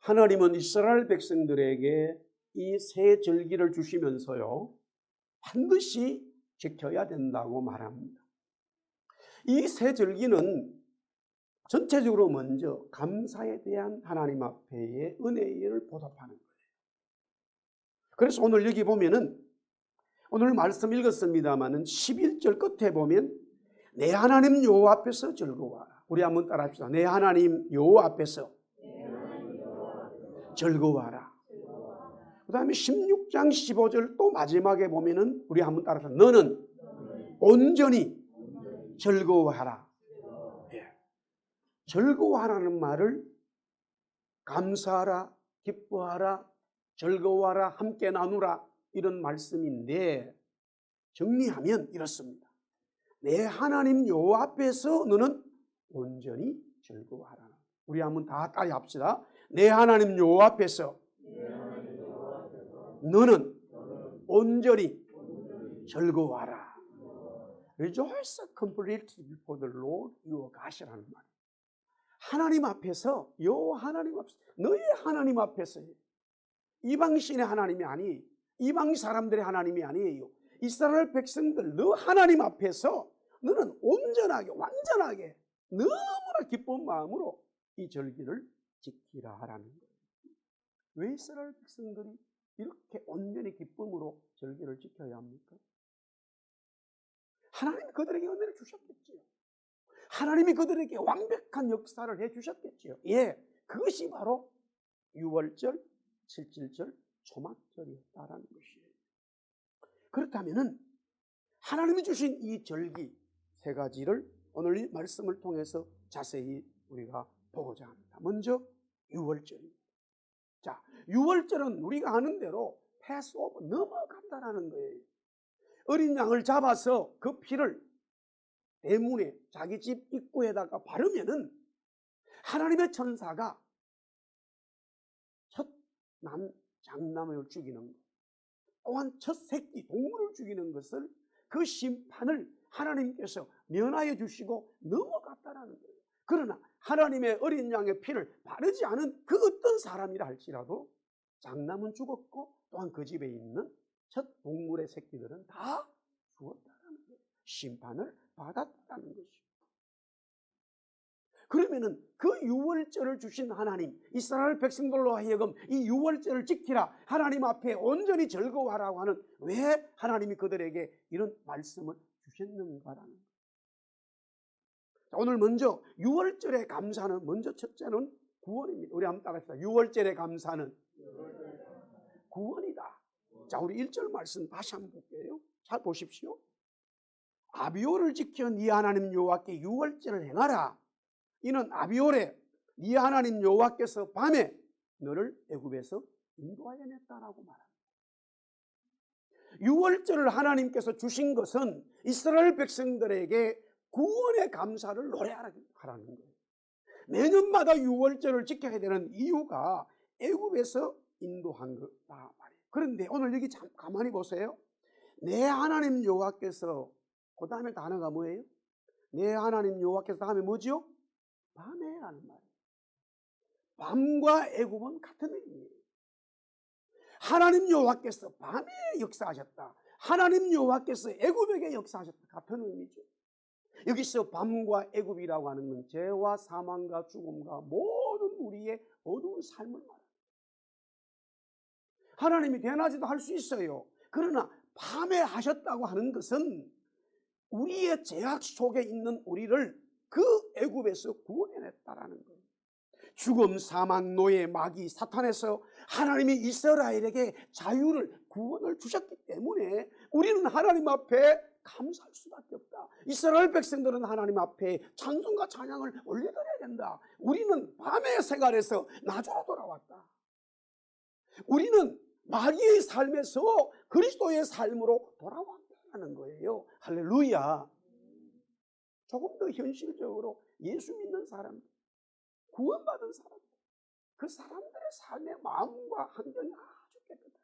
하나님은 이스라엘 백성들에게 이 새 절기를 주시면서요, 반드시 지켜야 된다고 말합니다. 이 새 절기는 전체적으로 먼저 감사에 대한 하나님 앞에의 은혜를 보답하는 거예요. 그래서 오늘 여기 보면은, 오늘 말씀 읽었습니다마는 11절 끝에 보면 내 하나님 여호와 앞에서 즐거워하라. 우리 한번 따라합시다. 내 하나님 여호와 앞에서 즐거워하라. 그 다음에 16장 15절 또 마지막에 보면은 우리 한번 따라서 너는 온전히 즐거워하라. 예. 즐거워하라는 말을 감사하라, 기뻐하라, 즐거워하라, 함께 나누라 이런 말씀인데, 정리하면 이렇습니다. 내 하나님 여호와 앞에서 너는 온전히 즐거워하라. 우리 한번 다 따라 합시다. 내 하나님 여호와 앞에서 너는 온전히 즐거워하라. Rejoice completely before the Lord your God이라는 말이에요. 하나님 앞에서, 여호와 하나님 앞에서, 너의 하나님 앞에서, 이방신의 하나님이 아니에요. 이방 사람들의 하나님이 아니에요. 이스라엘 백성들, 너 하나님 앞에서 너는 온전하게, 완전하게, 너무나 기쁜 마음으로 이 절기를 지키라 하라는 거예요. 왜 이스라엘 백성들이 이렇게 온전히 기쁨으로 절기를 지켜야 합니까? 하나님이 그들에게 은혜를 주셨겠지요. 하나님이 그들에게 완벽한 역사를 해주셨겠지요. 예, 그것이 바로 6월절, 7.7절, 초막절이었다라는 것이에요. 그렇다면은 하나님이 주신 이 절기 세 가지를 오늘 이 말씀을 통해서 자세히 우리가 보고자 합니다. 먼저 6월절입니다. 자, 6월절은 우리가 아는 대로 패스오버, 넘어간다라는 거예요. 어린 양을 잡아서 그 피를 대문에, 자기 집 입구에다가 바르면은 하나님의 천사가 첫 장남을 죽이는 것, 또한 첫 새끼 동물을 죽이는 것을, 그 심판을 하나님께서 면하여 주시고 넘어갔다라는 거예요. 그러나 하나님의 어린 양의 피를 바르지 않은 그 어떤 사람이라 할지라도 장남은 죽었고, 또한 그 집에 있는 첫 동물의 새끼들은 다 죽었다는 거예요. 심판을 받았다는 것이죠. 그러면은 그 6월절을 주신 하나님, 이스라엘 백성들로 하여금 이 6월절을 지키라, 하나님 앞에 온전히 즐거워하라고 하는, 왜 하나님이 그들에게 이런 말씀을 주셨는가라는 거예요. 오늘 먼저 6월절의 감사는, 먼저 첫째는 구원입니다. 우리 한번 따라합시다. 6월절의 감사는 구원이다. 자, 우리 1절 말씀 다시 한번 볼게요. 잘 보십시오. 아비오를 지켜 네 하나님 여호와께 6월절을 행하라. 이는 아비오래 네 하나님 여호와께서 밤에 너를 애굽에서 인도하여 냈다라고 말합니다. 6월절을 하나님께서 주신 것은 이스라엘 백성들에게 구원의 감사를 노래하라는 거예요. 매년마다 6월절을 지켜야 되는 이유가 애굽에서 인도한 거다 말이에요. 그런데 오늘 여기 참 가만히 보세요. 내 하나님 여호와께서, 그 다음에 단어가 뭐예요? 내 하나님 여호와께서 다음에 뭐지요? 밤에라는 말이에요. 밤과 애굽은 같은 의미예요. 하나님 여호와께서 밤에 역사하셨다, 하나님 여호와께서 애굽에게 역사하셨다, 같은 의미죠. 여기서 밤과 애굽이라고 하는 건 죄와 사망과 죽음과 모든 우리의 어두운 삶을 말합니다. 하나님이 대낮에도 할 수 있어요. 그러나 밤에 하셨다고 하는 것은 우리의 죄악 속에 있는 우리를 그 애굽에서 구원해냈다라는 거예요. 죽음, 사망, 노예, 마귀, 사탄에서 하나님이 이스라엘에게 자유를, 구원을 주셨기 때문에 우리는 하나님 앞에 감사할 수밖에 없다. 이스라엘 백성들은 하나님 앞에 찬송과 찬양을 올려드려야 된다. 우리는 밤의 생활에서 낮으로 돌아왔다. 우리는 마귀의 삶에서 그리스도의 삶으로 돌아왔다는 거예요. 할렐루야. 조금 더 현실적으로 예수 믿는 사람들, 구원받은 사람들, 그 사람들의 삶의 마음과 환경이 아주 깨끗하죠.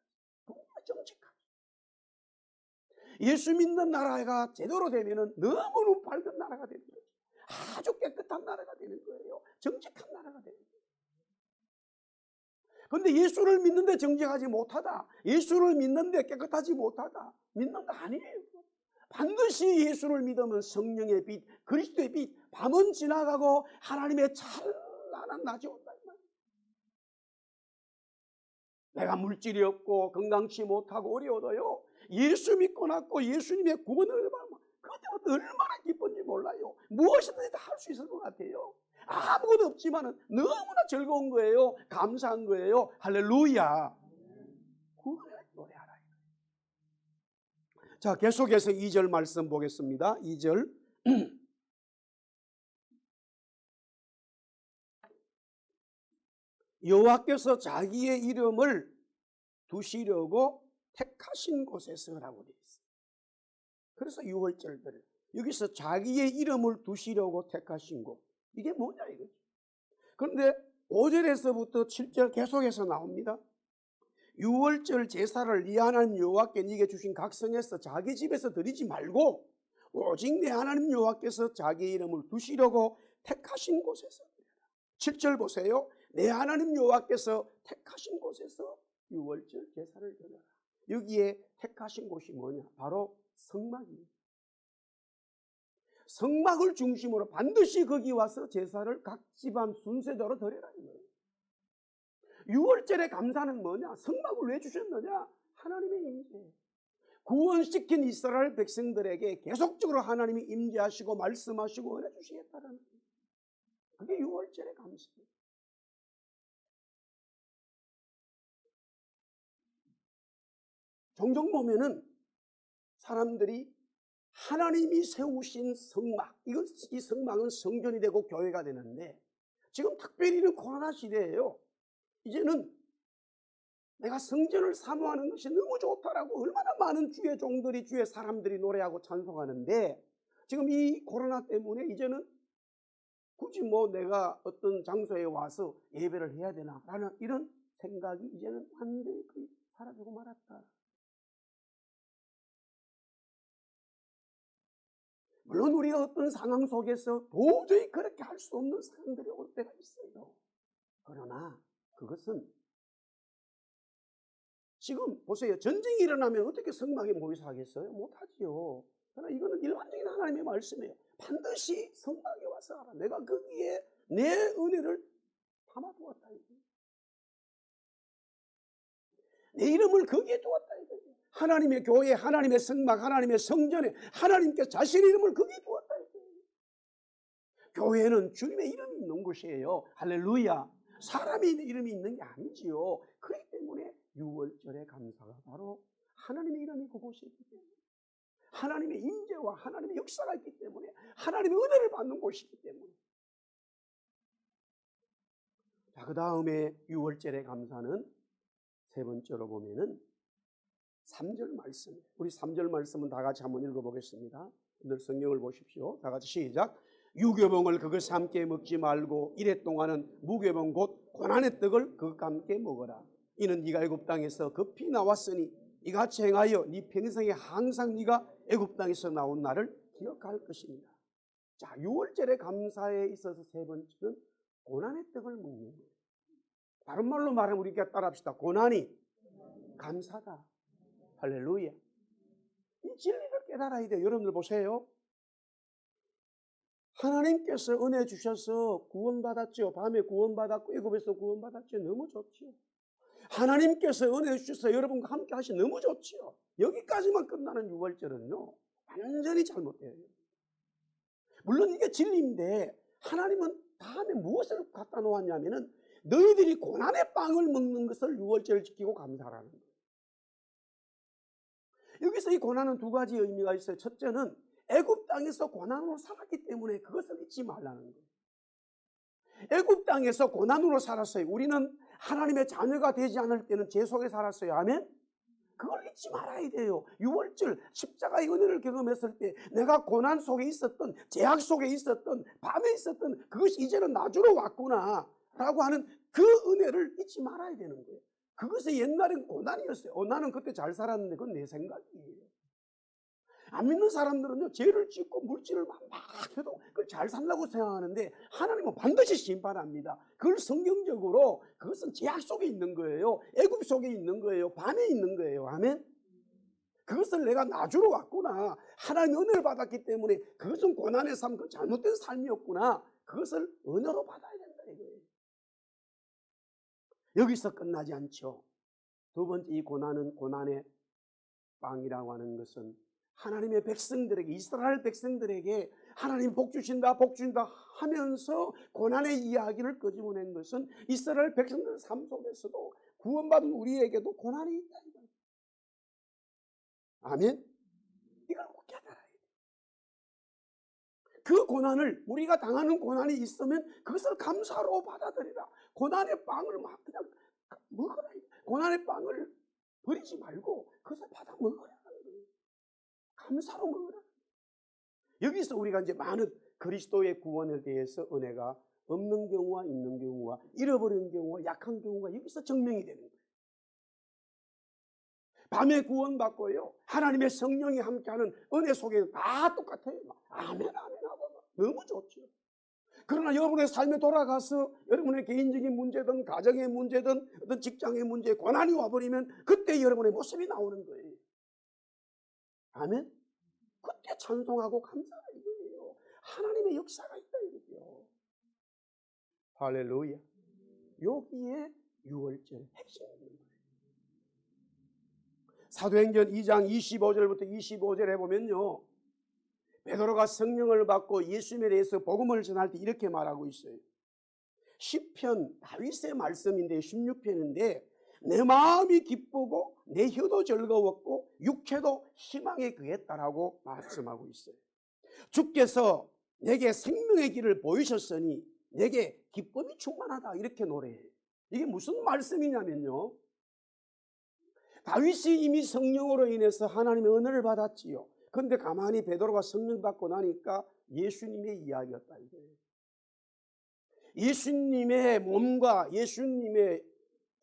정말 정직하죠. 예수 믿는 나라가 제대로 되면은 너무너무 밝은 나라가 되는 거죠. 아주 깨끗한 나라가 되는 거예요. 정직한 나라가 되는 거예요. 근데 예수를 믿는데 정직하지 못하다, 예수를 믿는데 깨끗하지 못하다, 믿는 거 아니에요. 반드시 예수를 믿으면 성령의 빛, 그리스도의 빛, 밤은 지나가고 하나님의 찬란한 낮이 온다. 내가 물질이 없고 건강치 못하고 어려워도요, 예수 믿고 났고 예수님의 구원을 받으면 그때부터 얼마나 기쁜지 몰라요. 무엇이든지 다 할 수 있을 것 같아요. 아무것도 없지만 너무나 즐거운 거예요. 감사한 거예요. 할렐루야. 구원을 노래하라. 자, 계속해서 2절 말씀 보겠습니다. 2절. 여호와께서 자기의 이름을 두시려고 택하신 곳에서라고 되어 있어요. 그래서 6월절들 여기서 자기의 이름을 두시려고 택하신 곳, 이게 뭐냐 이거죠. 그런데 5절에서부터 7절 계속해서 나옵니다. 6월절 제사를 네 하나님 여호와께 네게 주신 각성에서 자기 집에서 드리지 말고 오직 내 하나님 여호와께서 자기의 이름을 두시려고 택하신 곳에서 드려라. 7절 보세요. 내 하나님 여호와께서 택하신 곳에서 6월절 제사를 드려라. 여기에 택하신 곳이 뭐냐? 바로 성막입니다. 성막을 중심으로 반드시 거기 와서 제사를 각 집안 순서대로 드리라는 거예요. 6월절의 감사는 뭐냐? 성막을 왜 주셨느냐? 하나님의 임재. 구원시킨 이스라엘 백성들에게 계속적으로 하나님이 임재하시고 말씀하시고 은혜 주시겠다는 거예요. 그게 6월절의 감사예요. 종종 보면은 사람들이 하나님이 세우신 성막, 이 성막은 성전이 되고 교회가 되는데, 지금 특별히는 코로나 시대예요. 이제는 내가 성전을 사모하는 것이 너무 좋다라고 얼마나 많은 주의 종들이, 주의 사람들이 노래하고 찬송하는데, 지금 이 코로나 때문에 이제는 굳이 내가 어떤 장소에 와서 예배를 해야 되나 라는 이런 생각이 이제는 완전히 사라지고 말았다. 물론 우리가 어떤 상황 속에서 도저히 그렇게 할 수 없는 사람들이 올 때가 있어요. 그러나 그것은 지금 보세요. 전쟁이 일어나면 어떻게 성막에 모여서 하겠어요? 못하지요. 그러나 이거는 일반적인 하나님의 말씀이에요. 반드시 성막에 와서 하라. 내가 거기에 내 은혜를 담아두었다. 내 이름을 거기에 두었다. 하나님의 교회, 하나님의 성막, 하나님의 성전에 하나님께 자신의 이름을 거기에 두었다. 교회는 주님의 이름이 있는 곳이에요. 할렐루야. 사람의 이름이 있는 게 아니지요. 그렇기 때문에 6월절의 감사가 바로 하나님의 이름이 그곳에 있기 때문에, 하나님의 임재와 하나님의 역사가 있기 때문에, 하나님의 은혜를 받는 곳이기 때문에. 자, 그 다음에 6월절의 감사는 세 번째로 보면은 3절 말씀이에요. 우리 3절 말씀은 다 같이 한번 읽어보겠습니다. 오늘 성경을 보십시오. 다 같이 시작. 유교병을 그것과 함께 먹지 말고 이래 동안은 무교병 곧 고난의 떡을 그것과 함께 먹어라. 이는 네가 애굽 땅에서 급히 나왔으니 이같이 행하여 네 평생에 항상 네가 애굽 땅에서 나온 날을 기억할 것입니다. 자, 6월절의 감사에 있어서 세 번째는 고난의 떡을 먹는 거예요. 다른 말로 말하면 우리가 따라합시다. 고난이 감사다. 할렐루야. 이 진리를 깨달아야 돼요. 여러분들 보세요. 하나님께서 은혜 주셔서 구원받았죠. 밤에 구원받았고 애굽에서 구원받았죠. 너무 좋지요. 하나님께서 은혜 주셔서 여러분과 함께 하시 너무 좋지요. 여기까지만 끝나는 6월절은요 완전히 잘못돼요. 물론 이게 진리인데 하나님은 다음에 무엇을 갖다 놓았냐면은 너희들이 고난의 빵을 먹는 것을 6월절을 지키고 감사하라는 거예요. 여기서 이 고난은 두 가지 의미가 있어요. 첫째는 애굽 땅에서 고난으로 살았기 때문에 그것을 잊지 말라는 거예요. 애굽 땅에서 고난으로 살았어요. 우리는 하나님의 자녀가 되지 않을 때는 죄 속에 살았어요. 아멘? 그걸 잊지 말아야 돼요. 6월절 십자가의 은혜를 경험했을 때 내가 고난 속에 있었던, 죄악 속에 있었던, 밤에 있었던 그것이 이제는 나주로 왔구나 라고 하는 그 은혜를 잊지 말아야 되는 거예요. 그것이 옛날엔 고난이었어요. 나는 그때 잘 살았는데 그건 내 생각이에요. 안 믿는 사람들은요, 죄를 짓고 물질을 막 해도 그걸 잘 살라고 생각하는데 하나님은 반드시 심판합니다. 그걸 성경적으로 그것은 죄악 속에 있는 거예요. 애굽 속에 있는 거예요. 밤에 있는 거예요. 아멘. 그것을 내가 나주러 왔구나. 하나님 은혜를 받았기 때문에 그것은 고난의 삶, 그 잘못된 삶이었구나. 그것을 은혜로 받아야 된다 이거예요. 여기서 끝나지 않죠. 두 번째, 이 고난은 고난의 빵이라고 하는 것은 하나님의 백성들에게, 이스라엘 백성들에게 하나님 복 주신다 복 주신다 하면서 고난의 이야기를 끄집어낸 것은 이스라엘 백성들의 삶 속에서도 구원받은 우리에게도 고난이 있다. 아멘. 이걸 꼭 깨달아야 돼요. 그 고난을, 우리가 당하는 고난이 있으면 그것을 감사로 받아들이라. 고난의 빵을 막 그냥 먹으라. 고난의 빵을 버리지 말고 그것을 받아 먹으라. 감사로 먹으라. 여기서 우리가 이제 많은 그리스도의 구원에 대해서 은혜가 없는 경우와 있는 경우와 잃어버린 경우와 약한 경우가 여기서 증명이 되는 거예요. 밤에 구원받고요, 하나님의 성령이 함께하는 은혜 속에 다 똑같아요. 아멘 아멘 하고 너무 좋죠. 그러나 여러분의 삶에 돌아가서 여러분의 개인적인 문제든 가정의 문제든 어떤 직장의 문제, 고난이 와버리면 그때 여러분의 모습이 나오는 거예요. 아멘. 그때 찬송하고 감사하라 이거예요. 하나님의 역사가 있다 이거죠. 할렐루야. 여기에 유월절 핵심이 있는 거예요. 사도행전 2장 25절부터 25절에 보면요, 베드로가 성령을 받고 예수님에 대해서 복음을 전할 때 이렇게 말하고 있어요. 시편 다윗의 말씀인데 16편인데 내 마음이 기쁘고 내 혀도 즐거웠고 육체도 희망에 그했다라고 말씀하고 있어요. 주께서 내게 생명의 길을 보이셨으니 내게 기쁨이 충만하다 이렇게 노래해요. 이게 무슨 말씀이냐면요, 다윗이 이미 성령으로 인해서 하나님의 은혜를 받았지요. 그런데 가만히 베드로가 성령 받고 나니까 예수님의 이야기였다 이거예요. 예수님의 몸과 예수님의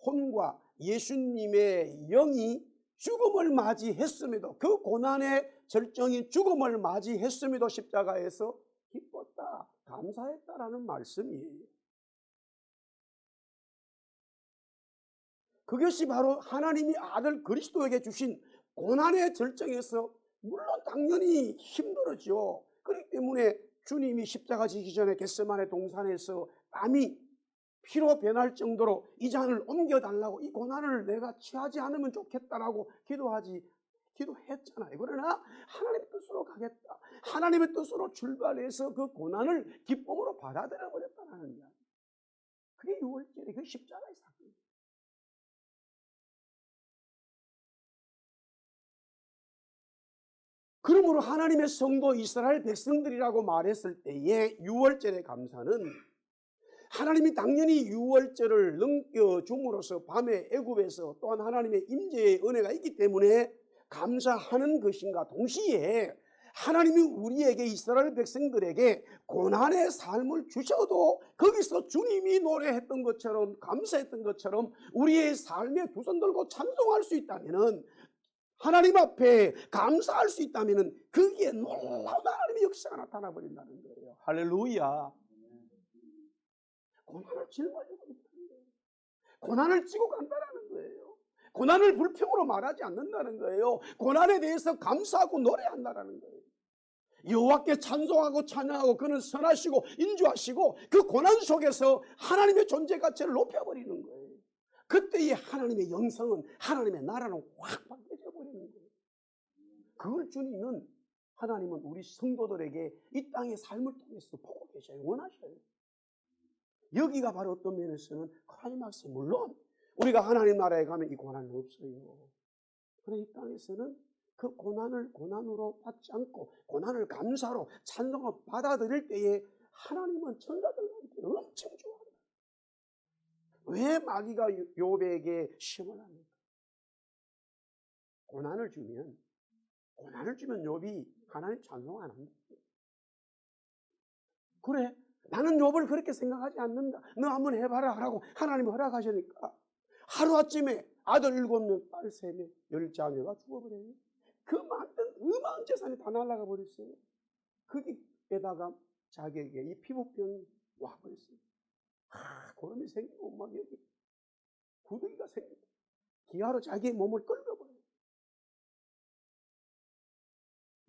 혼과 예수님의 영이 죽음을 맞이했음에도, 그 고난의 절정인 죽음을 맞이했음에도 십자가에서 기뻤다, 감사했다라는 말씀이에요. 그것이 바로 하나님이 아들 그리스도에게 주신 고난의 절정에서, 물론 당연히 힘들었죠. 그렇기 때문에 주님이 십자가 지기 전에 겟세마네 동산에서 땀이 피로 변할 정도로 이 잔을 옮겨달라고, 이 고난을 내가 취하지 않으면 좋겠다라고 기도했잖아요. 그러나 하나님의 뜻으로 가겠다, 하나님의 뜻으로 출발해서 그 고난을 기쁨으로 받아들여 버렸다는 이야기. 그게 유월절이, 그 십자가의 사건이에요. 그러므로 하나님의 성도 이스라엘 백성들이라고 말했을 때의 유월절의 감사는, 하나님이 당연히 유월절을 넘겨줌으로써 밤에 애굽에서 또한 하나님의 임재의 은혜가 있기 때문에 감사하는 것인가 동시에, 하나님이 우리에게, 이스라엘 백성들에게 고난의 삶을 주셔도 거기서 주님이 노래했던 것처럼, 감사했던 것처럼 우리의 삶에 두 손 들고 찬송할 수 있다면, 하나님 앞에 감사할 수 있다면 거기에 놀라운 하나님의 역사가 나타나 버린다는 거예요. 할렐루야. 고난을 짊어지고 있다는 거예요. 고난을 지고 간다는 거예요. 고난을 불평으로 말하지 않는다는 거예요. 고난에 대해서 감사하고 노래한다는 거예요. 여호와께 찬송하고 찬양하고 그는 선하시고 인주하시고, 그 고난 속에서 하나님의 존재 가치를 높여버리는 거예요. 그때의 하나님의 영성은, 하나님의 나라는 확 바뀌어져 버리는 거예요. 그걸 주님은, 하나님은 우리 성도들에게 이 땅의 삶을 통해서 보고 계셔요. 원하셔요. 여기가 바로 어떤 면에서는 클라이막스, 물론 우리가 하나님 나라에 가면 이 고난은 없어요. 그런데 이 땅에서는 그 고난을 고난으로 받지 않고 고난을 감사로 찬송으로 받아들일 때에 하나님은 천사들한테 엄청 좋아합니다. 왜 마귀가 욥에게 시험을 합니까? 고난을 주면 욥이 하나님 찬송 안 합니다. 그래, 나는 욥을 그렇게 생각하지 않는다, 너 한번 해봐라 하라고 하나님이 허락하시니까 하루아침에 아들 7명, 딸 3명, 10자녀가 죽어버려요. 그 만든 어마어마한 재산이 다 날아가 버렸어요. 거기에다가 자기에게 이 피부병이 와버렸어요. 고름이 생기고 막 여기 구더기가 생기고 기아로 자기의 몸을 끌어버려요.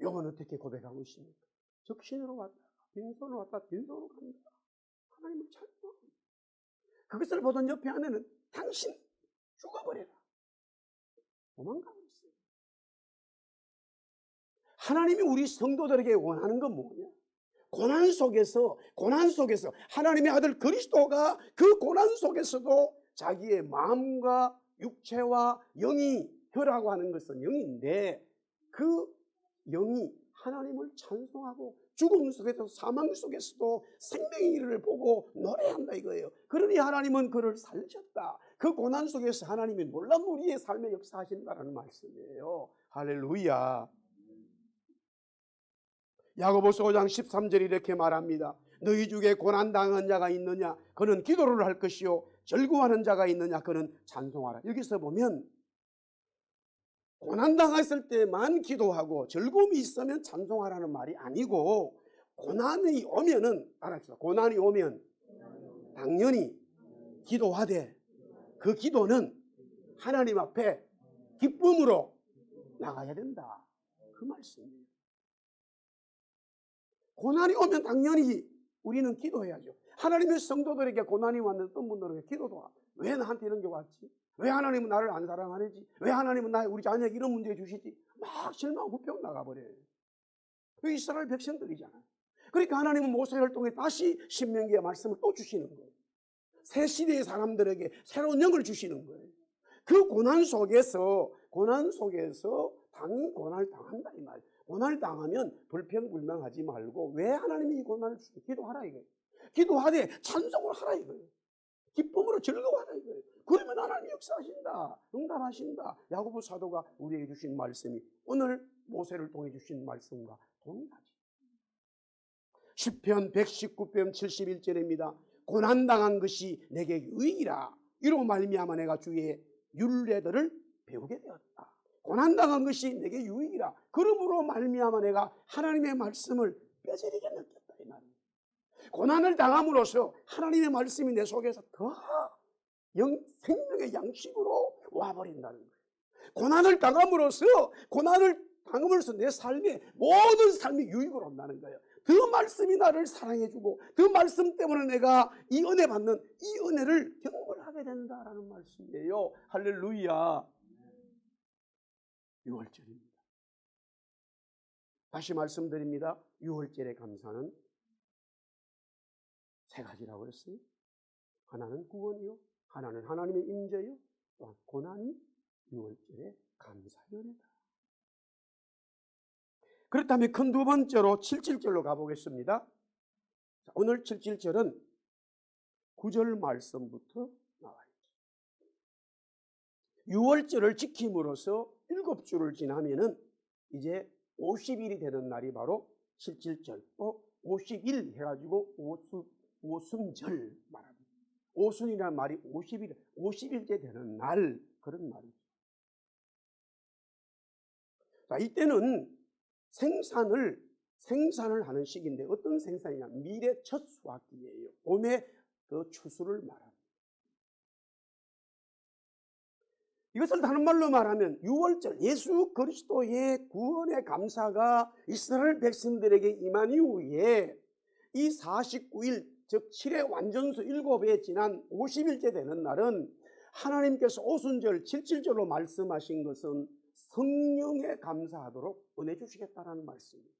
요건 어떻게 고백하고 있습니까? 적신으로 왔다 빈손으로 왔다 빈손으로 간다. 하나님을 찬송합니다. 그것을 보던 옆에 아내는 당신 죽어버려라. 도망가고 있어요. 하나님이 우리 성도들에게 원하는 건 뭐냐? 고난 속에서 하나님의 아들 그리스도가 그 고난 속에서도 자기의 마음과 육체와 영이, 혀라고 하는 것은 영인데 그 영이 하나님을 찬송하고 죽음 속에서 사망 속에서도 생명의 일을 보고 노래한다 이거예요. 그러니 하나님은 그를 살리셨다. 그 고난 속에서 하나님이 놀라운 우리의 삶에 역사하신다는 말씀이에요. 할렐루야. 야고보서 5장 13절이 이렇게 말합니다. 너희 중에 고난당한 자가 있느냐? 그는 기도를 할 것이요 절구하는 자가 있느냐? 그는 찬송하라. 여기서 보면 고난당했을 때만 기도하고 즐거움이 있으면 찬송하라는 말이 아니고 고난이 오면은 알았죠? 고난이 오면 당연히 기도하되 그 기도는 하나님 앞에 기쁨으로 나가야 된다. 그 말씀이에요. 고난이 오면 당연히 우리는 기도해야죠. 하나님의 성도들에게 고난이 왔는데 어떤 분들에게 기도도 하고 왜 나한테 이런 게 왔지? 왜 하나님은 나를 안 사랑하는지? 왜 하나님은 우리 자녀에게 이런 문제 주시지? 막 실망 후평 나가버려요. 그 이스라엘 백성들이잖아요. 그러니까 하나님은 모세를 통해 다시 신명기의 말씀을 또 주시는 거예요. 새 시대의 사람들에게 새로운 영을 주시는 거예요. 그 고난 속에서 당연히 고난을 당한다 이 말이에요. 고난을 당하면 불평불만하지 말고 왜 하나님이 이 고난을 주시고 기도하라 이거예요. 기도하되 찬송을 하라 이거예요. 기쁨으로 즐거워하라 이거예요. 그러면 하나님이 역사하신다. 응답하신다. 야고보 사도가 우리에게 주신 말씀이 오늘 모세를 통해 주신 말씀과 동일하지. 시편 119편 71절입니다. 고난당한 것이 내게 유익이라. 이로 말미암아 내가 주의 율례들을 배우게 되었다. 고난당한 것이 내게 유익이라. 그러므로 말미암아 내가 하나님의 말씀을 뼈저리게 느꼈다 이 말이에요. 고난을 당함으로써 하나님의 말씀이 내 속에서 더 생명의 양식으로 와버린다는 거예요. 고난을 당함으로써 내 삶의 모든 삶이 유익으로 온다는 거예요. 그 말씀이 나를 사랑해주고 그 말씀 때문에 내가 이 은혜 받는 이 은혜를 경험을 하게 된다라는 말씀이에요. 할렐루야. 6월절입니다. 다시 말씀드립니다. 6월절의 감사는 세 가지라고 했어요. 하나는 구원이요, 하나는 하나님의 임재요, 또한 고난이 6월절의 감사연이다. 그렇다면 큰 두 번째로 77절로 가보겠습니다. 오늘 77절은 9절 말씀부터 나와요. 6월절을 지킴으로써 7주를 지나면은 이제 50일이 되는 날이 바로 77절, 또 50일 해가지고 오순절 말합니다. 오순이라는 말이 50일째 되는 날, 그런 말이죠. 자, 이때는 생산을 하는 시기인데 어떤 생산이냐? 미래 첫 수확기예요. 봄의 그 추수를 말합니다. 이것을 다른 말로 말하면 6월절, 예수 그리스도의 구원의 감사가 이스라엘 백성들에게 임한 이후에 이 49일, 즉 7의 완전수 7에 지난 50일째 되는 날은 하나님께서 오순절, 77절로 말씀하신 것은 성령에 감사하도록 은혜 주시겠다는 말씀입니다.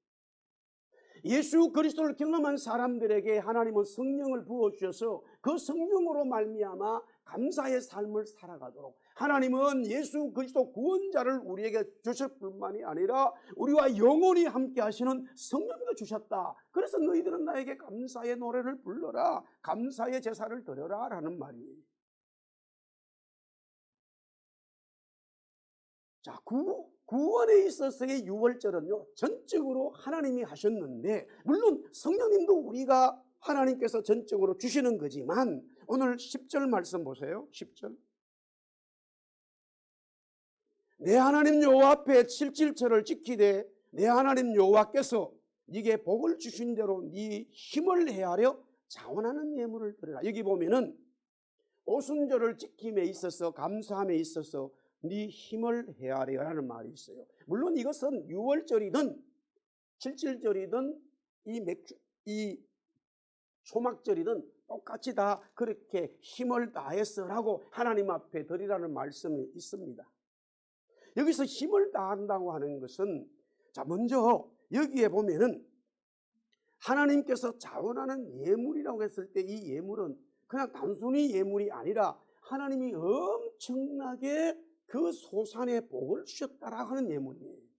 예수 그리스도를 경험한 사람들에게 하나님은 성령을 부어주셔서 그 성령으로 말미암아 감사의 삶을 살아가도록 하나님은 예수 그리스도 구원자를 우리에게 주실 뿐만이 아니라 우리와 영원히 함께 하시는 성령도 주셨다. 그래서 너희들은 나에게 감사의 노래를 불러라, 감사의 제사를 드려라 라는 말이에요. 자, 구원에 있어서의 6월절은요 전적으로 하나님이 하셨는데, 물론 성령님도 우리가 하나님께서 전적으로 주시는 거지만, 오늘 10절 말씀 보세요. 10절. 내 하나님 여호와 앞에 77절을 지키되 내 하나님 여호와께서 네게 복을 주신 대로 네 힘을 헤아려 자원하는 예물을 드려라. 여기 보면은 오순절을 지킴에 있어서 감사함에 있어서 네 힘을 헤아려라는 말이 있어요. 물론 이것은 6월절이든 7.7절이든 이 초막절이든 똑같이 다 그렇게 힘을 다해서라고 하나님 앞에 드리라는 말씀이 있습니다. 여기서 힘을 다한다고 하는 것은, 자, 먼저 여기에 보면은 하나님께서 자원하는 예물이라고 했을 때 이 예물은 그냥 단순히 예물이 아니라 하나님이 엄청나게 그 소산의 복을 주셨다라고 하는 예물이에요.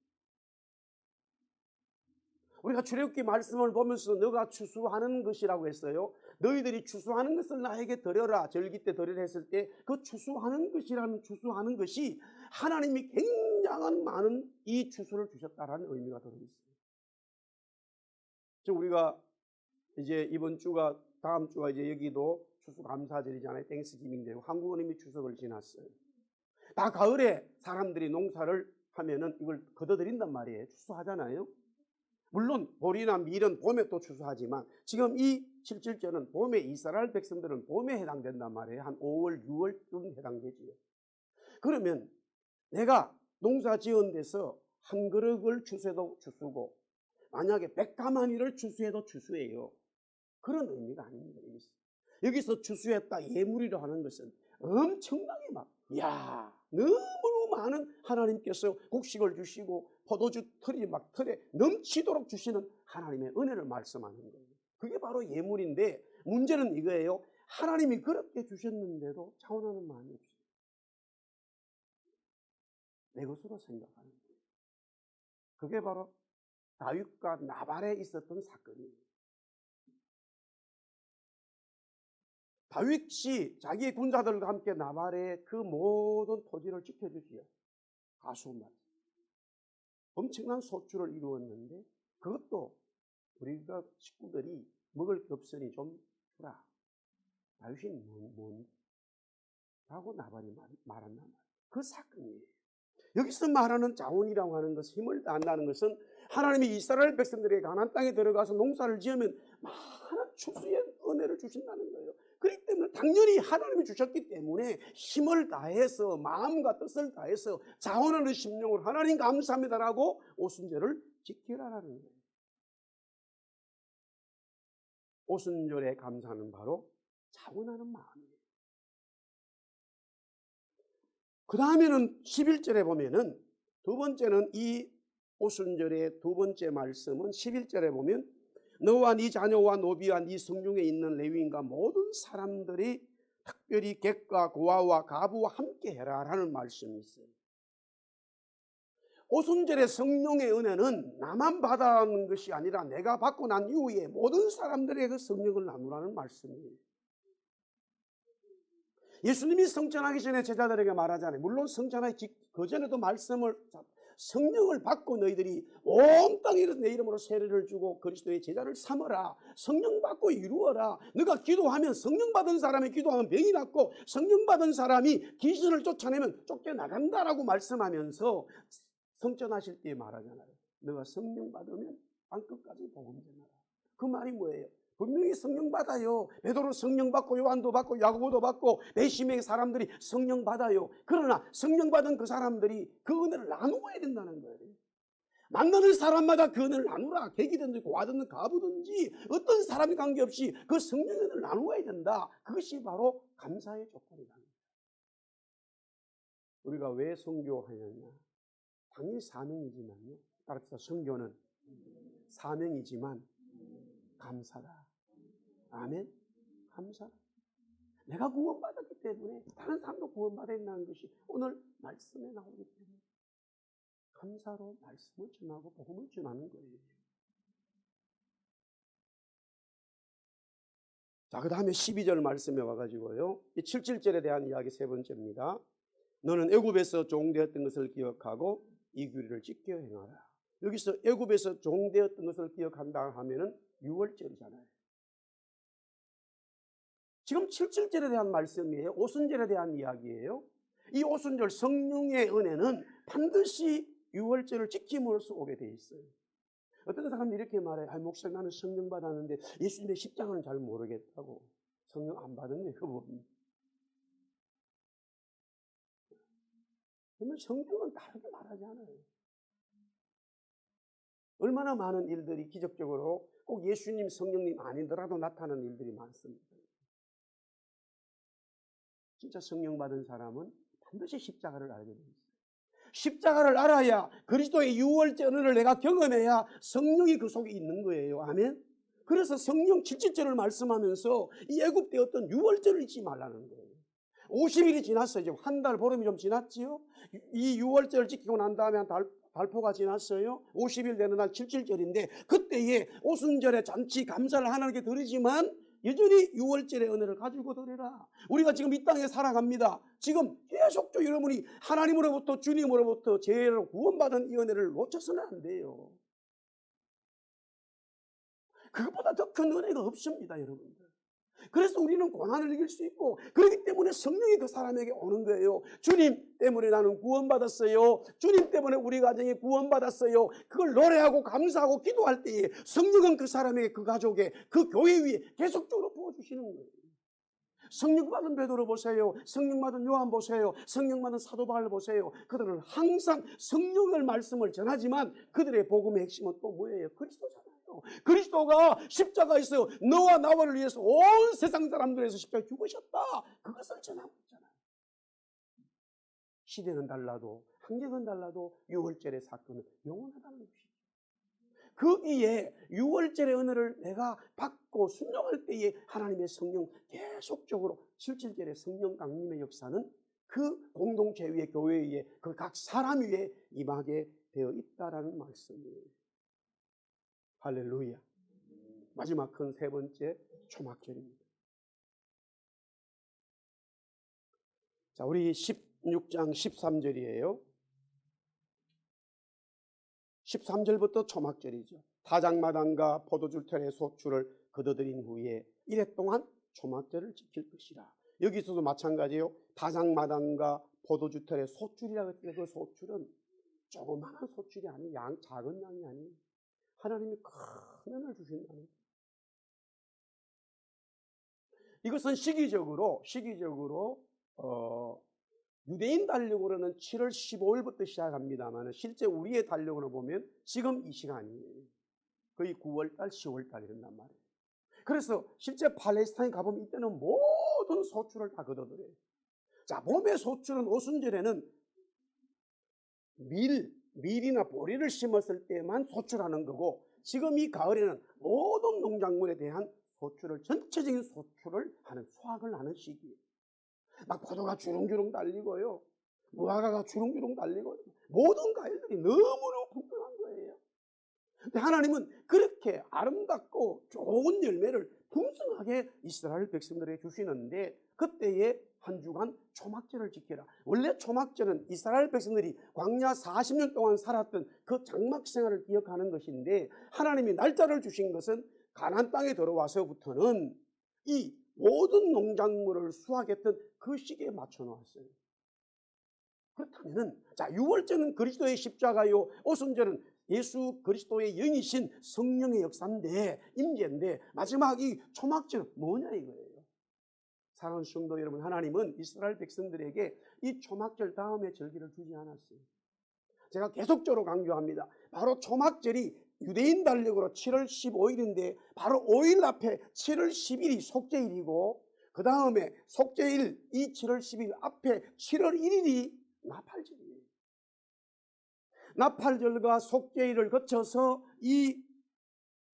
우리가 출애굽기 말씀을 보면서 너가 추수하는 것이라고 했어요. 너희들이 추수하는 것을 나에게 드려라. 절기 때 드려라 했을 때 그 추수하는 것이라는 추수하는 것이 하나님이 굉장한 많은 이 추수를 주셨다라는 의미가 들어있어요. 지금 우리가 이제 이번 주가 다음 주가 이제 여기도 추수감사절이잖아요. 땡스기빙 되고 한국은 이미 추석을 지났어요. 다 가을에 사람들이 농사를 하면은 이걸 걷어들인단 말이에요. 추수하잖아요. 물론 보리나 밀은 봄에 또 추수하지만 지금 이 7.7절은 봄에 이스라엘 백성들은 봄에 해당된단 말이에요. 한 5월, 6월쯤 해당되지요. 그러면 내가 농사 지은 데서 한 그릇을 추수해도 추수고 만약에 100가마니를 추수해도 추수예요. 그런 의미가 아닙니다. 여기서 추수했다 예물이라 하는 것은 엄청나게 너무 많은 하나님께서 곡식을 주시고 포도주 틀이 틀에 넘치도록 주시는 하나님의 은혜를 말씀하는 거예요. 그게 바로 예물인데 문제는 이거예요. 하나님이 그렇게 주셨는데도 자원하는 마음이 없어요. 내 것으로 생각하는 거예요. 그게 바로 다윗과 나발에 있었던 사건이에요. 다윗이 자기의 군사들과 함께 나발의 그 모든 토지를 지켜주지요. 가수만 엄청난 소출을 이루었는데 그것도 우리가 식구들이 먹을 게 없으니 좀 주라. 다윗이 라고 나발이 말한단 말이에요. 그 사건이에요. 여기서 말하는 자원이라고 하는 것, 힘을 다한다는 것은 하나님이 이스라엘 백성들에게 가나안 땅에 들어가서 농사를 지으면 많은 추수의 은혜를 주신다는 거예요. 그렇기 때문에 당연히 하나님이 주셨기 때문에 힘을 다해서 마음과 뜻을 다해서 자원하는 심령으로 하나님 감사합니다라고 오순절을 지키라는 거예요. 오순절에 감사는 바로 자원하는 마음이에요. 그 다음에는 11절에 보면은 두 번째는 이 오순절의 두 번째 말씀은 11절에 보면 너와 네 자녀와 노비와 네 성중에 있는 레위인과 모든 사람들이 특별히 객과 고아와 가부와 함께 해라 라는 말씀이 있어요. 오순절의 성령의 은혜는 나만 받아가는 것이 아니라 내가 받고 난 이후에 모든 사람들에게 그 성령을 나누라는 말씀이에요. 예수님이 성천하기 전에 제자들에게 말하잖아요. 물론 성천하기 그전에도 말씀을 성령을 받고 너희들이 온 땅에 내 이름으로 세례를 주고 그리스도의 제자를 삼어라. 성령 받고 이루어라. 너가 기도하면 성령 받은 사람이 기도하면 병이 낫고 성령 받은 사람이 귀신을 쫓아내면 쫓겨나간다라고 말씀하면서 성천하실 때 말하잖아요. 너가 성령 받으면 땅끝까지 복음 전하라. 그 말이 뭐예요? 분명히 성령 받아요. 베드로 성령 받고 요한도 받고 야고보도 받고 배심의 사람들이 성령 받아요. 그러나 성령 받은 그 사람들이 그 은혜를 나누어야 된다는 거예요. 만나는 사람마다 그 은혜를 나누라. 객이든지 고아든지 가부든지 어떤 사람이 관계없이 그 성령의 은혜를 나누어야 된다. 그것이 바로 감사의 조건이다. 우리가 왜 선교하느냐? 당연히 사명이지만요. 따라서 선교는 사명이지만 감사다. 아멘. 감사. 내가 구원받았기 때문에 다른 사람도 구원받아야 한다는 것이 오늘 말씀에 나오기 때문에 감사로 말씀을 전하고 복음을 전하는 거예요. 자, 그 다음에 12절 말씀에 와가지고요. 이 7.7절에 대한 이야기 세 번째입니다. 너는 애굽에서 종되었던 것을 기억하고 이 규례를 지켜 행하라. 여기서 애굽에서 종되었던 것을 기억한다 하면은 6월절이잖아요. 지금 7.7절에 대한 말씀이에요. 오순절에 대한 이야기예요. 이 오순절 성령의 은혜는 반드시 유월절을 지킴으로써 오게 돼 있어요. 어떤 사람들이 이렇게 말해. 목사님, 나는 성령 받았는데 예수님의 십자가는 잘 모르겠다고. 성령 안 받았네, 그분. 정말 성경은 다르게 말하지 않아요. 얼마나 많은 일들이 기적적으로 꼭 예수님, 성령님 아니더라도 나타나는 일들이 많습니다. 진짜 성령 받은 사람은 반드시 십자가를 알게 됩니다. 십자가를 알아야 그리스도의 유월절을 내가 경험해야 성령이 그 속에 있는 거예요. 아멘. 그래서 성령 77절을 말씀하면서 이 애굽 때 어떤 유월절을 잊지 말라는 거예요. 50일이 지났어요. 지금 한 달 보름이 좀 지났지요. 이 유월절을 지키고 난 다음에 달포가 지났어요. 50일 되는 날 77절인데 그때에 오순절에 잔치 감사를 하나님께 드리지만 여전히 유월절의 은혜를 가지고 드려라. 우리가 지금 이 땅에 살아갑니다. 지금 계속적으로 여러분이 하나님으로부터 주님으로부터 죄로 구원받은 이 은혜를 놓쳐서는 안 돼요. 그것보다 더 큰 은혜가 없습니다, 여러분들. 그래서 우리는 고난을 이길 수 있고 그렇기 때문에 성령이 그 사람에게 오는 거예요. 주님 때문에 나는 구원받았어요. 주님 때문에 우리 가정이 구원받았어요. 그걸 노래하고 감사하고 기도할 때에 성령은 그 사람에게, 그 가족에, 그 교회 위에 계속적으로 부어주시는 거예요. 성령 받은 베드로 보세요. 성령 받은 요한 보세요. 성령 받은 사도 바울 보세요. 그들은 항상 성령의 말씀을 전하지만 그들의 복음의 핵심은 또 뭐예요? 그리스도잖아요. 그리스도가 십자가에서 너와 나를 위해서 온 세상 사람들에서 십자가에 죽으셨다. 그것을 전하고 있잖아요. 시대는 달라도 환경은 달라도 유월절의 사건은 영원하다는 것이죠. 거기에 유월절의 은혜를 내가 받고 순종할 때에 하나님의 성령 계속적으로 77절의 성령 강림의 역사는 그 공동체 위에, 교회 위에, 그 각 사람 위에 임하게 되어 있다라는 말씀이에요. 할렐루야. 마지막 큰 세 번째 초막절입니다. 자, 우리 16장 13절이에요. 13절부터 초막절이죠. 다장마당과 포도주 틀에 소출을 거둬들인 후에 이래 동안 초막절을 지킬 것이라. 여기서도 마찬가지예요. 다장마당과 포도주 틀에 소출이라고 했을 때 그 소출은 조그마한 소출이 아니에요. 작은 양이 아니에요. 하나님이 큰 은혜를 주신다는. 이것은 시기적으로 유대인 달력으로는 7월 15일부터 시작합니다만 실제 우리의 달력으로 보면 지금 이 시간이에요. 거의 9월달, 10월달 이런단 말이에요. 그래서 실제 팔레스타인 가보면 이때는 모든 소출을 다 거둬들여요. 자, 봄의 소출은 오순절에는 밀이나 보리를 심었을 때만 소출하는 거고 지금 이 가을에는 모든 농작물에 대한 소출을, 전체적인 소출을 하는, 수확을 하는 시기예요. 막 포도가 주렁주렁 달리고요. 무화과가 주렁주렁 달리고요. 모든 과일들이 너무너무 풍성한 거예요. 근데 하나님은 그렇게 아름답고 좋은 열매를 풍성하게 이스라엘 백성들에게 주시는데 그때에 한 주간 초막절을 지켜라. 원래 초막절은 이스라엘 백성들이 광야 40년 동안 살았던 그 장막 생활을 기억하는 것인데 하나님이 날짜를 주신 것은 가나안 땅에 들어와서부터는 이 모든 농작물을 수확했던 그 시기에 맞춰 놓았어요. 그렇다면은 자, 유월절은 그리스도의 십자가요, 오순절은 예수 그리스도의 영이신 성령의 역사인데, 임재인데 마지막 이 초막절은 뭐냐 이거예요. 사랑하는 성도 여러분, 하나님은 이스라엘 백성들에게 이 초막절 다음에 절기를 주지 않았어요. 제가 계속적으로 강조합니다. 바로 초막절이 유대인 달력으로 7월 15일인데 바로 5일 앞에 7월 10일이 속죄일이고 그 다음에 속죄일 이 7월 10일 앞에 7월 1일이 나팔절이에요. 나팔절과 속죄일을 거쳐서 이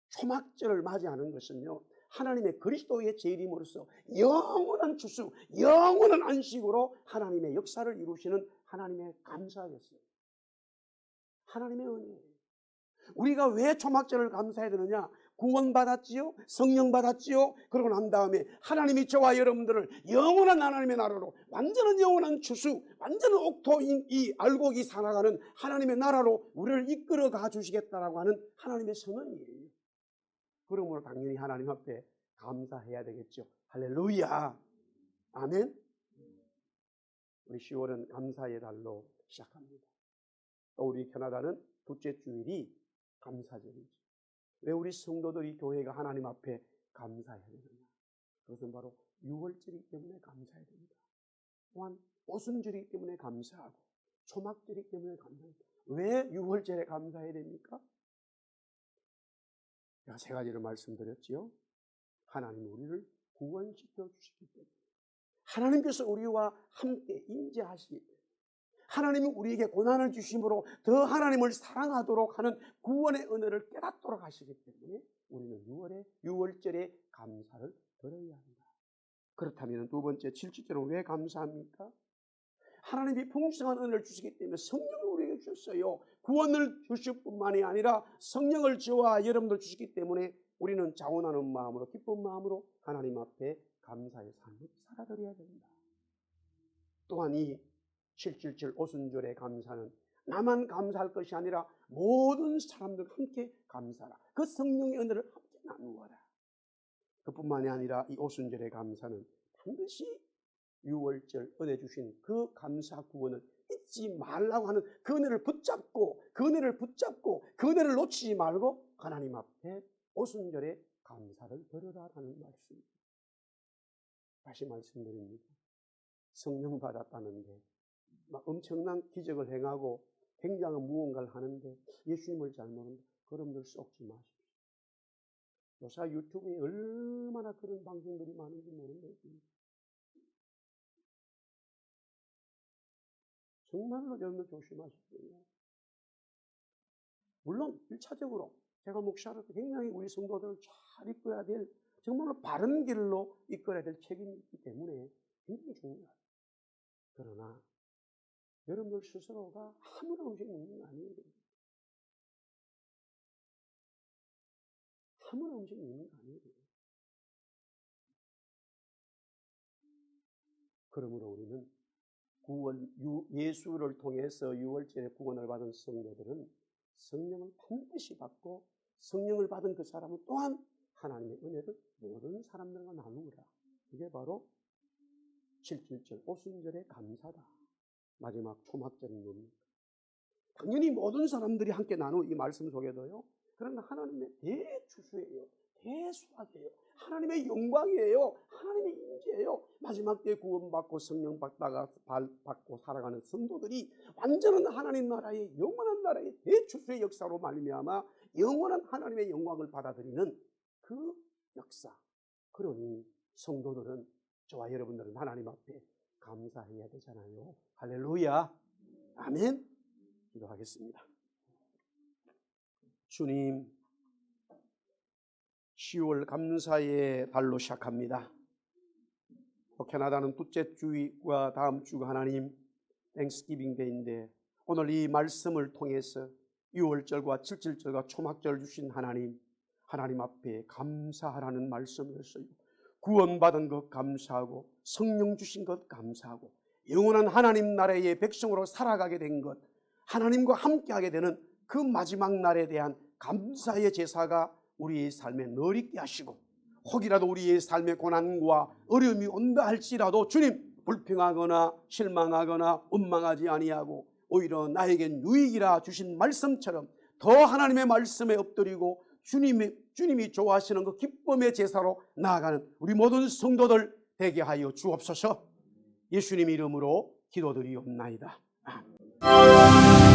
초막절을 맞이하는 것은요, 하나님의 그리스도의 재림으로써 영원한 추수, 영원한 안식으로 하나님의 역사를 이루시는 하나님의 감사였어요. 하나님의 은혜예요. 우리가 왜 초막절을 감사해야 되느냐? 구원받았지요, 성령 받았지요. 그러고 난 다음에 하나님이 저와 여러분들을 영원한 하나님의 나라로, 완전한 영원한 추수, 완전한 옥토인 이 알곡이 살아가는 하나님의 나라로 우리를 이끌어 가 주시겠다라고 하는 하나님의 선언이에요. 그러므로 당연히 하나님 앞에 감사해야 되겠죠. 할렐루야, 아멘. 우리 10월은 감사의 달로 시작합니다. 또 우리 캐나다는 둘째 주일이 감사절이죠. 왜 우리 성도들이 교회가 하나님 앞에 감사해야 되느냐? 그것은 바로 유월절이기 때문에 감사해야 됩니다. 또한 오순절이기 때문에 감사하고 초막절이기 때문에 감사합니다. 왜 유월절에 감사해야 됩니까? 제가 세 가지를 말씀드렸지요. 하나님 우리를 구원시켜 주시기 때문에, 하나님께서 우리와 함께 임재하시기 때문에, 하나님이 우리에게 고난을 주심으로 더 하나님을 사랑하도록 하는 구원의 은혜를 깨닫도록 하시기 때문에 우리는 유월절에 감사를 드려야 합니다. 그렇다면 두 번째 7절은 왜 감사합니까? 하나님이 풍성한 은혜를 주시기 때문에 성령을 우리에게 주셨어요. 구원을 주실 뿐만이 아니라 성령을 저와 여러분들 주시기 때문에 우리는 자원하는 마음으로, 기쁜 마음으로 하나님 앞에 감사의 삶을 살아드려야 됩니다. 또한 이 7.7 오순절의 감사는 나만 감사할 것이 아니라 모든 사람들 함께 감사하라. 그 성령의 은혜를 함께 나누어라. 그뿐만이 아니라 이 오순절의 감사는 반드시 유월절 은혜 주신 그 감사 구원을 잊지 말라고 하는 그 은혜를 붙잡고 그 은혜를 놓치지 말고 하나님 앞에 오순절에 감사를 드려라라는 말씀입니다. 다시 말씀드립니다. 성령 받았다는데 막 엄청난 기적을 행하고 굉장한 무언가를 하는데 예수님을 잘 모른다. 그럼들 썩지 마십시오. 요새 유튜브에 얼마나 그런 방송들이 많은지 모르는데 정말로 여러분들 조심하십시오. 물론 1차적으로 제가 목사로서 굉장히 우리 성도들을 잘 이끌어야 될, 정말로 바른 길로 이끌어야 될 책임이 있기 때문에 굉장히 중요해요. 그러나 여러분들 스스로가 아무런 음식 먹는 게 아니에요. 아무런 음식 먹는 게 아니에요. 그러므로 우리는 예수를 통해서 유월절에 구원을 받은 성도들은 성령을 반드시 받고 성령을 받은 그 사람은 또한 하나님의 은혜를 모든 사람들과 나누라. 이게 바로 7.7절 오순절의 감사다. 마지막 초막절은 뭡니까? 당연히 모든 사람들이 함께 나누는 이 말씀 속에도요. 그러나 하나님의 대추수예요. 대수학이에요. 하나님의 영광이에요. 하나님의 임재예요. 마지막 때 구원받고 성령 받고 살아가는 성도들이 완전한 하나님 나라의 영원한 나라의 대추수의 역사로 말미암아 영원한 하나님의 영광을 받아들이는 그 역사. 그러니 성도들은, 저와 여러분들은 하나님 앞에 감사해야 되잖아요. 할렐루야. 아멘. 기도하겠습니다. 주님, 10월 감사의 달로 시작합니다. 캐나다는 둘째 주와 다음 주가 하나님 땡스기빙 데이인데 오늘 이 말씀을 통해서 6월절과 7.7절과 초막절 주신 하나님 앞에 감사하라는 말씀이었어요. 구원받은 것 감사하고 성령 주신 것 감사하고 영원한 하나님 나라의 백성으로 살아가게 된 것, 하나님과 함께하게 되는 그 마지막 날에 대한 감사의 제사가 우리의 삶에 늘 있게 하시고, 혹이라도 우리의 삶에 고난과 어려움이 온다 할지라도 주님 불평하거나 실망하거나 원망하지 아니하고 오히려 나에겐 유익이라 주신 말씀처럼 더 하나님의 말씀에 엎드리고 주님이 좋아하시는 그 기쁨의 제사로 나아가는 우리 모든 성도들 되게 하여 주옵소서. 예수님 이름으로 기도드리옵나이다. 아멘.